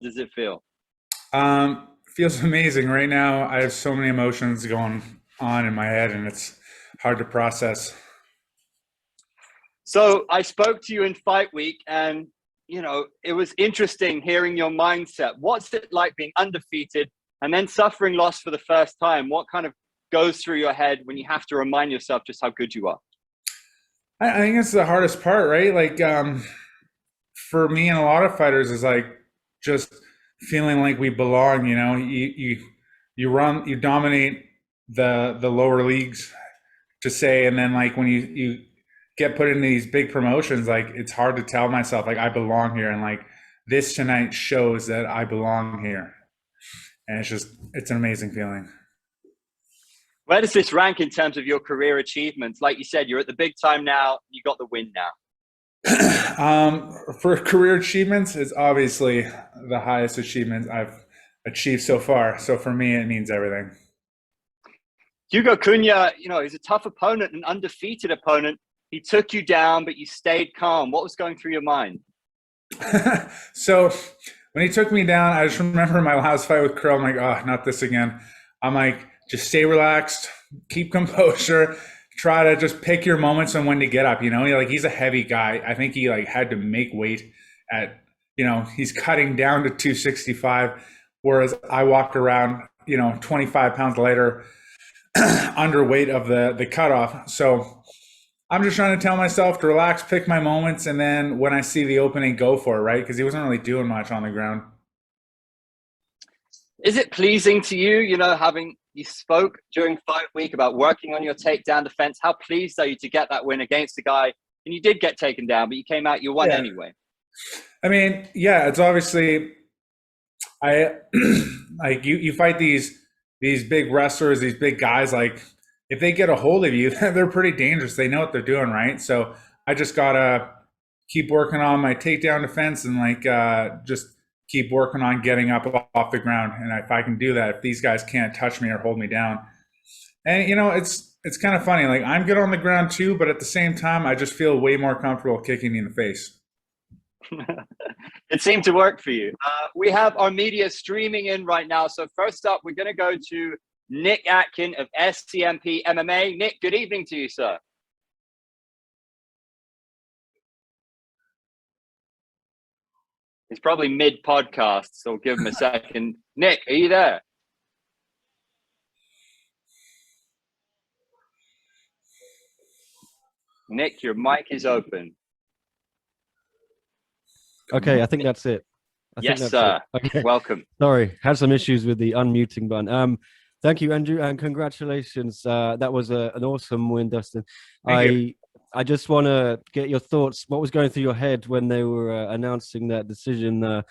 does it feel? Feels amazing right now. I have so many emotions going on in my head, and it's hard to process. So I spoke to you in fight week, and it was interesting hearing your mindset. What's it like being undefeated and then suffering loss for the first time? What kind of goes through your head when you have to remind yourself just how good you are? I think it's the hardest part, right? Like, for me and a lot of fighters is like just feeling like we belong. You run, you dominate the lower leagues to say, and then like when you get put into these big promotions, like it's hard to tell myself like I belong here, and like this tonight shows that I belong here, and it's an amazing feeling. Where does this rank in terms of your career achievements? Like you said, you're at the big time now. You got the win now. For career achievements, it's obviously the highest achievement I've achieved so far. So for me, it means everything. Hugo Cunha, he's a tough opponent, an undefeated opponent. He took you down, but you stayed calm. What was going through your mind? So when he took me down, I just remember my last fight with Krill. I'm like, oh, not this again. I'm like, just stay relaxed, keep composure, try to just pick your moments on when to get up. He's a heavy guy. I think he like had to make weight at, he's cutting down to 265, whereas I walked around, 25 pounds lighter, underweight of the cutoff. So I'm just trying to tell myself to relax, pick my moments, and then when I see the opening, go for it, right? Because he wasn't really doing much on the ground. Is it pleasing to you, having you spoke during fight week about working on your takedown defense? How pleased are you to get that win against the guy? And you did get taken down, but you came out, you won anyway. I mean, yeah, it's obviously I like you fight these big wrestlers, these big guys, like if they get a hold of you, they're pretty dangerous. They know what they're doing, right? So I just gotta keep working on my takedown defense and like just keep working on getting up off the ground. And if I can do that, if these guys can't touch me or hold me down, and it's kind of funny. Like I'm good on the ground too, but at the same time, I just feel way more comfortable kicking you in the face. It seemed to work for you. We have our media streaming in right now. So first up, we're going to go to Nick Atkin of SCMP MMA. Nick, good evening to you, sir. He's probably mid-podcast, so we'll give him a second. Nick, are you there? Nick, your mic is open. Okay, I think that's it. Yes, sir. Okay. Welcome. Sorry, had some issues with the unmuting button. Thank you, Andrew, and congratulations. That was an awesome win, Dustin. I just want to get your thoughts. What was going through your head when they were announcing that decision? Were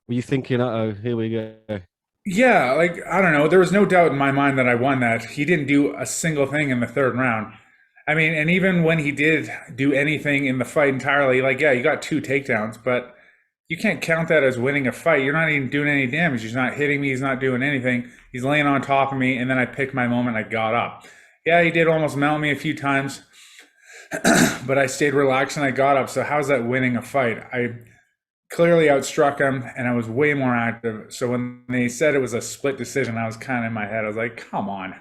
you thinking, "Uh-oh, here we go"? Yeah, like I don't know. There was no doubt in my mind that I won that. He didn't do a single thing in the third round. I mean, and even when he did do anything in the fight entirely, like yeah, you got 2 takedowns, but you can't count that as winning a fight. You're not even doing any damage. He's not hitting me. He's not doing anything. He's laying on top of me, and then I picked my moment. I got up. Yeah, he did almost mount me a few times, but I stayed relaxed and I got up. So how's that winning a fight? I clearly outstruck him, and I was way more active. So when they said it was a split decision, I was kind of in my head. I was like, come on.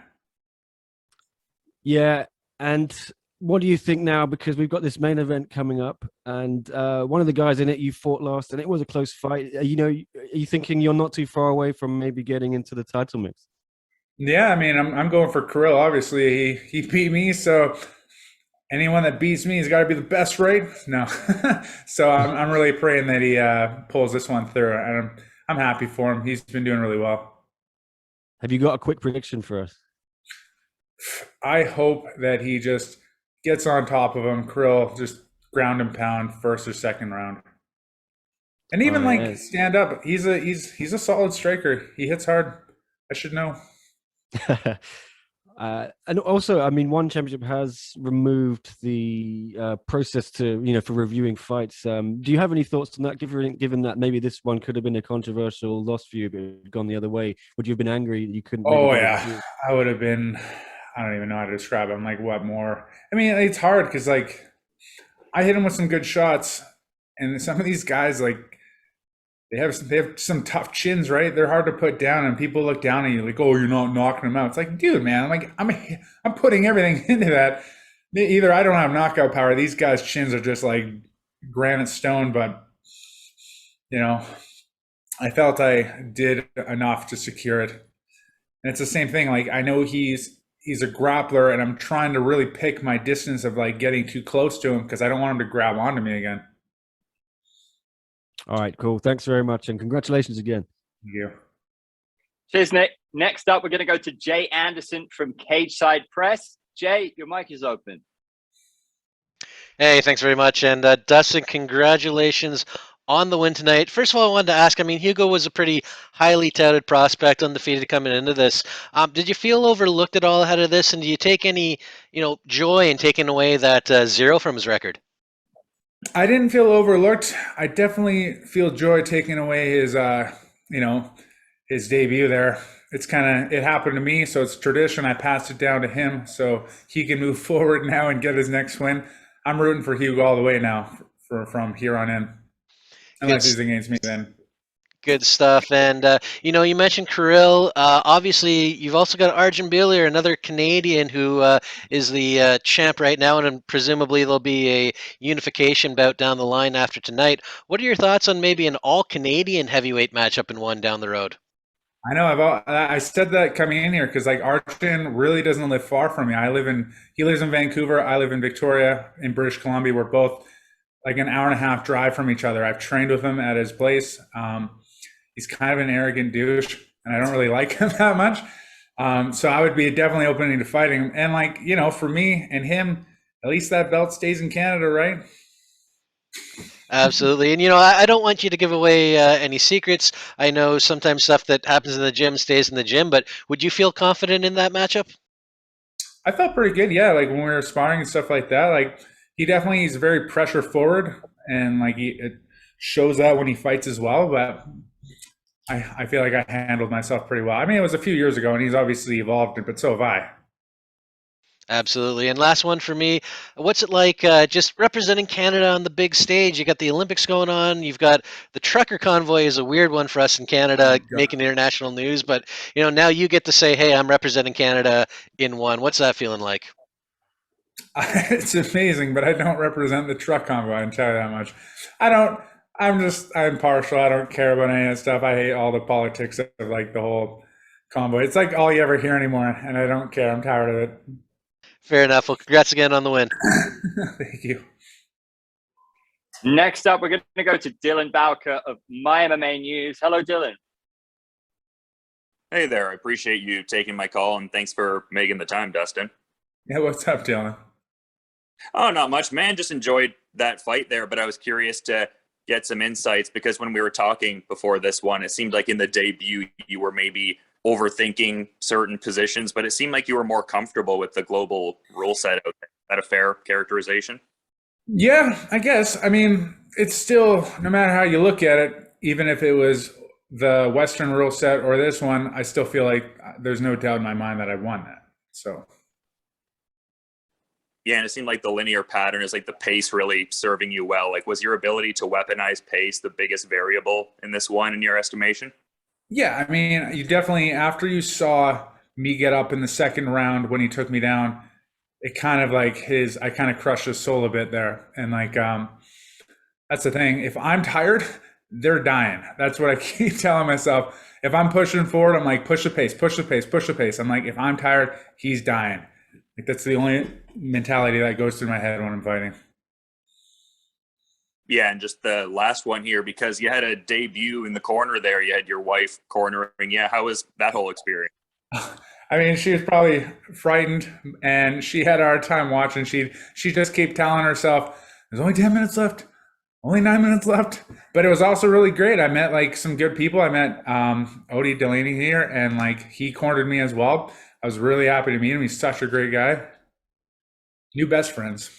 Yeah, and what do you think now? Because we've got this main event coming up, and one of the guys in it you fought last, and it was a close fight. Are you thinking you're not too far away from maybe getting into the title mix? Yeah, I mean, I'm going for Kirill. Obviously, he beat me, so anyone that beats me has got to be the best, right? No, so I'm really praying that he pulls this one through, and I'm happy for him. He's been doing really well. Have you got a quick prediction for us? I hope that he just gets on top of him. Krill just ground and pound first or second round, and even like stand up. He's a solid striker. He hits hard. I should know. And also, I mean, One Championship has removed the process to for reviewing fights. Do you have any thoughts on that? Given that maybe this one could have been a controversial loss for you, but it had gone the other way, would you have been angry that you couldn't? Oh yeah, I would have been. I don't even know how to describe it. I'm like, what more? I mean, it's hard because like I hit him with some good shots, and some of these guys like They have some tough chins, right? They're hard to put down, and people look down at you like, "Oh, you're not knocking them out." It's like, dude, man, I'm putting everything into that. Either I don't have knockout power. These guys' chins are just like granite stone, but you know, I felt I did enough to secure it. And it's the same thing. Like I know he's a grappler, and I'm trying to really pick my distance of like getting too close to him because I don't want him to grab onto me again. All right, cool. Thanks very much, and congratulations again. Thank you. Cheers, Nick. Next up, we're going to go to Jay Anderson from Cage Side Press. Jay, your mic is open. Hey, thanks very much. And Dustin, congratulations on the win tonight. First of all, I wanted to ask, I mean, Hugo was a pretty highly touted prospect, undefeated coming into this. Did you feel overlooked at all ahead of this? And do you take any, joy in taking away that 0 from his record? I didn't feel overlooked. I definitely feel joy taking away his debut there. It happened to me, so it's tradition. I passed it down to him so he can move forward now and get his next win. I'm rooting for Hugo all the way now from here on in. Unless he's against me then. Good stuff. And, you mentioned Kirill. Obviously, you've also got Arjan Bhullar, another Canadian who is the champ right now, and presumably there'll be a unification bout down the line after tonight. What are your thoughts on maybe an all-Canadian heavyweight matchup in one down the road? I know. I said that coming in here because like Arjan really doesn't live far from me. He lives in Vancouver. I live in Victoria in British Columbia. We're both like an hour and a half drive from each other. I've trained with him at his place. He's kind of an arrogant douche, and I don't really like him that much. So I would be definitely open to fighting him. And for me and him, at least that belt stays in Canada, right? Absolutely. And, I don't want you to give away any secrets. I know sometimes stuff that happens in the gym stays in the gym, but would you feel confident in that matchup? I felt pretty good, yeah. Like when we were sparring and stuff like that, like he's very pressure forward, and like it shows that when he fights as well. But I feel like I handled myself pretty well. I mean, it was a few years ago, and he's obviously evolved, but so have I. Absolutely. And last one for me, what's it like just representing Canada on the big stage? You got the Olympics going on. You've got the trucker convoy is a weird one for us in Canada, making international news. But, now you get to say, hey, I'm representing Canada in one. What's that feeling like? It's amazing, but I don't represent the truck convoy, I can tell you that much. I'm partial. I don't care about any of that stuff. I hate all the politics of like the whole convoy. It's like all you ever hear anymore, and I don't care. I'm tired of it. Fair enough. Well, congrats again on the win. Thank you. Next up, we're going to go to Dylan Bowker of My MMA News. Hello, Dylan. Hey there. I appreciate you taking my call, and thanks for making the time, Dustin. Yeah, what's up, Dylan? Oh, not much, man. Just enjoyed that fight there, but I was curious to get some insights because when we were talking before this one, it seemed like in the debut you were maybe overthinking certain positions, but it seemed like you were more comfortable with the global rule set out there. Is that a fair characterization? Yeah, I guess. I mean, it's still, no matter how you look at it, even if it was the Western rule set or this one, I still feel like there's no doubt in my mind that I won that. So. Yeah, and it seemed like the linear pattern is like the pace really serving you well. Like, was your ability to weaponize pace the biggest variable in this one in your estimation? Yeah, I mean, you definitely, after you saw me get up in the second round when he took me down, it kind of like I kind of crushed his soul a bit there. And like, that's the thing. If I'm tired, they're dying. That's what I keep telling myself. If I'm pushing forward, I'm like, push the pace, push the pace, push the pace. I'm like, if I'm tired, he's dying. Like, that's the only mentality that goes through my head when I'm fighting. Yeah, and just the last one here, because you had a debut in the corner there. You had your wife cornering. Yeah, how was that whole experience? I mean, she was probably frightened, and she had a hard time watching. She just kept telling herself, there's only 10 minutes left, only 9 minutes left. But it was also really great. I met like some good people. I met Odie Delaney here, and like he cornered me as well. I was really happy to meet him. He's such a great guy. New best friends.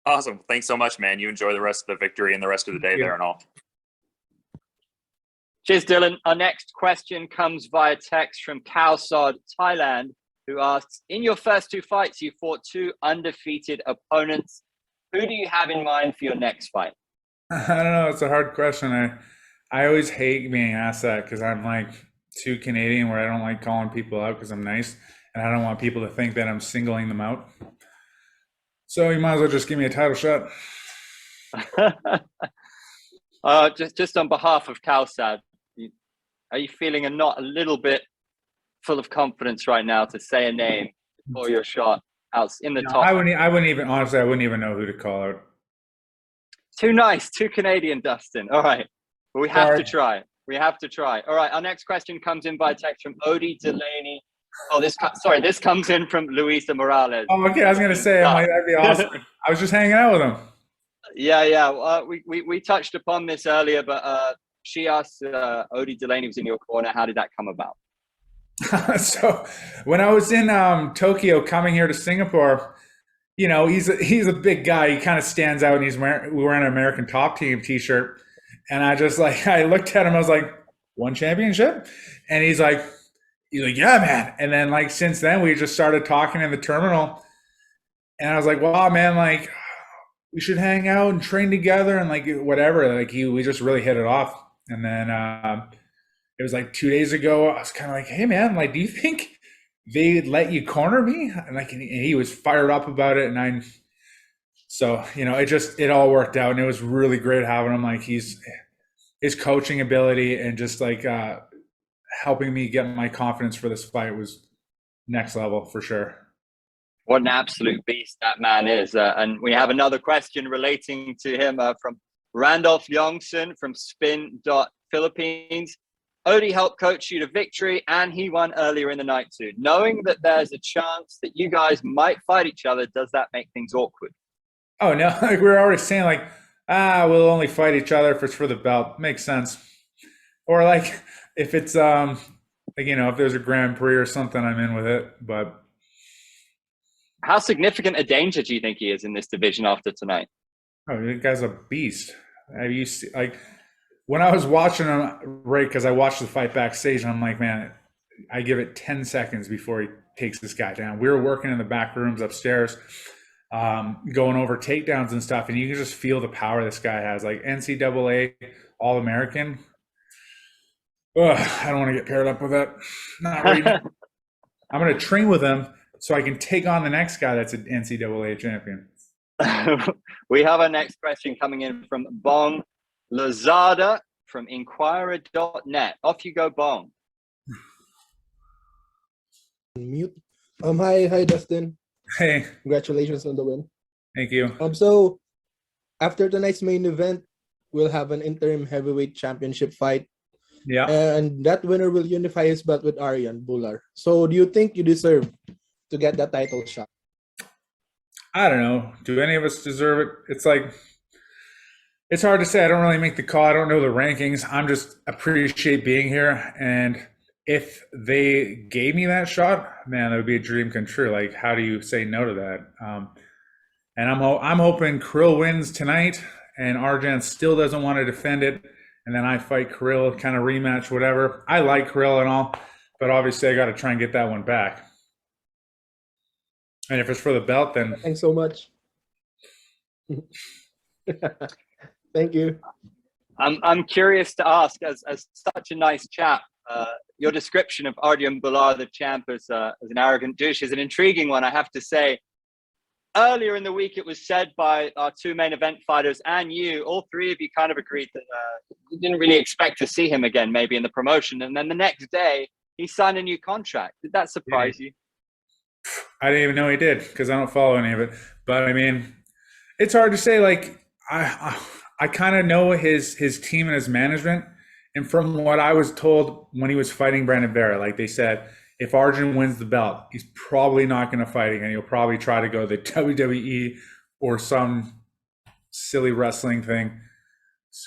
Awesome. Thanks so much, man. You enjoy the rest of the victory and the rest of the day there and all. Cheers, Dylan. Our next question comes via text from Kalsod, Thailand, who asks, in your first 2 fights, you fought 2 undefeated opponents. Who do you have in mind for your next fight? I don't know. It's a hard question. I always hate being asked that because I'm like too Canadian where I don't like calling people out because I'm nice and I don't want people to think that I'm singling them out. So you might as well just give me a title shot. Just on behalf of Calsad, are you feeling a little bit full of confidence right now to say a name for your shot out in the No, top? I wouldn't even, honestly, I wouldn't even know who to call out. Too nice, too Canadian, Dustin. All right. Well, we have Sorry. to try. We have to try. All right. Our next question comes in by text from Odie Delaney. Oh, this comes in from Luisa Morales. Oh, okay. I was gonna say, I'm like, that'd be awesome. I was just hanging out with him. Yeah. We touched upon this earlier, but she asked, Odie Delaney was in your corner. How did that come about? So when I was in Tokyo coming here to Singapore, you know, he's a big guy. He kind of stands out, and he's wearing an American Top Team T-shirt. And I just like I looked at him. I was like, "One championship?" And he's like, "Yeah, man." And then like since then, we just started talking in the terminal. And I was like, "Wow, man! Like we should hang out and train together and like whatever." Like we just really hit it off. And then it was like 2 days ago. I was kind of like, "Hey, man! Like, do you think they'd let you corner me?" And like, and he was fired up about it, and so you know, it all worked out, and it was really great having him. Like, his coaching ability and just like helping me get my confidence for this fight was next level for sure. What an absolute beast that man is. And we have another question relating to him from Randolph Youngson from Spin Philippines. Odie helped coach you to victory, and he won earlier in the night too. Knowing that there's a chance that you guys might fight each other, does that make things awkward? Oh no, like we were already saying like, we'll only fight each other if it's for the belt. Makes sense. Or like if it's like, you know, if there's a Grand Prix or something, I'm in with it. But how significant a danger do you think he is in this division after tonight? Oh, the guy's a beast. Have you seen, like when I was watching him, right? Because I watched the fight backstage, and I'm like, man, I give it 10 seconds before he takes this guy down. We were working in the back rooms upstairs, going over takedowns and stuff, and you can just feel the power this guy has. Like NCAA All American. I don't want to get paired up with that. Not right now. I'm going to train with him so I can take on the next guy that's an NCAA champion. We have our next question coming in from Bong Lazada from Inquirer.net. Off you go, Bong. Mute. Hi, Dustin. Hey, Congratulations on the win. thank you. So after tonight's main event, we'll have an interim heavyweight championship fight. Yeah. And that winner will unify his belt with Arjan Bhullar. So do you think you deserve to get that title shot? I don't know. Do any of us deserve it? It's like, it's hard to say. I don't really make the call. I don't know the rankings. I'm just appreciate being here. And if they gave me that shot, man, that would be a dream come true. Like, how do you say no to that? And I'm hoping Kirill wins tonight and Arjan still doesn't want to defend it. And then I fight Kirill, kind of rematch, whatever. I like Kirill and all, but obviously I got to try and get that one back. And if it's for the belt, then thanks so much. Thank you. I'm curious to ask, as such a nice chap, your description of Arjan Bhullar, the champ, as an arrogant douche is an intriguing one, I have to say. Earlier in the week, it was said by our two main event fighters and you, all three of you kind of agreed that you didn't really expect to see him again, maybe in the promotion. And then the next day, he signed a new contract. Did that surprise you? I didn't even know he did because I don't follow any of it. But I mean, it's hard to say. Like I kind of know his team and his management, and from what I was told when he was fighting Brandon Vera, like they said, if Arjan wins the belt, he's probably not going to fight again. He'll probably try to go the WWE or some silly wrestling thing.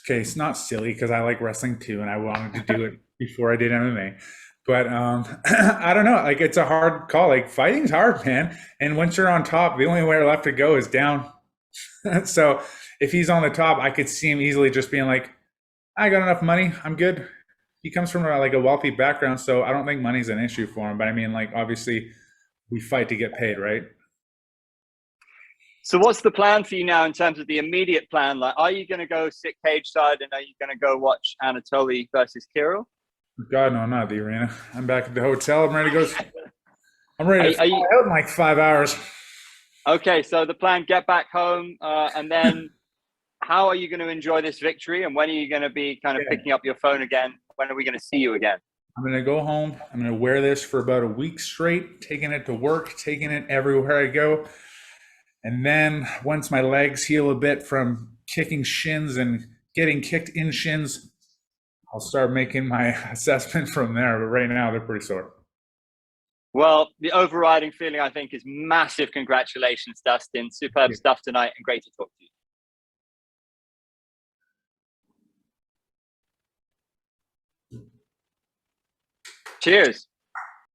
Okay, it's not silly because I like wrestling too, and I wanted to do it before I did MMA. But I don't know. Like, it's a hard call. Like, fighting's hard, man. And once you're on top, the only way left to go is down. So if he's on the top, I could see him easily just being like, I got enough money. I'm good. He comes from like a wealthy background, so I don't think money's an issue for him. But I mean, like, obviously, we fight to get paid, right? So what's the plan for you now in terms of the immediate plan? Like, are you going to go sit cage side and are you going to go watch Anatoly versus Kirill? God, no, not the arena. I'm back at the hotel. I'm ready to go. I'm ready to Are fly you, out in like 5 hours. okay, so the plan, get back home, and then how are you going to enjoy this victory? And when are you going to be kind of picking up your phone again? When are we going to see you again? I'm going to go home. I'm going to wear this for about a week straight, taking it to work, taking it everywhere I go. And then once my legs heal a bit from kicking shins and getting kicked in shins, I'll start making my assessment from there. But right now, they're pretty sore. Well, the overriding feeling, I think, is massive congratulations, Dustin. Superb stuff tonight and great to talk to you. Cheers.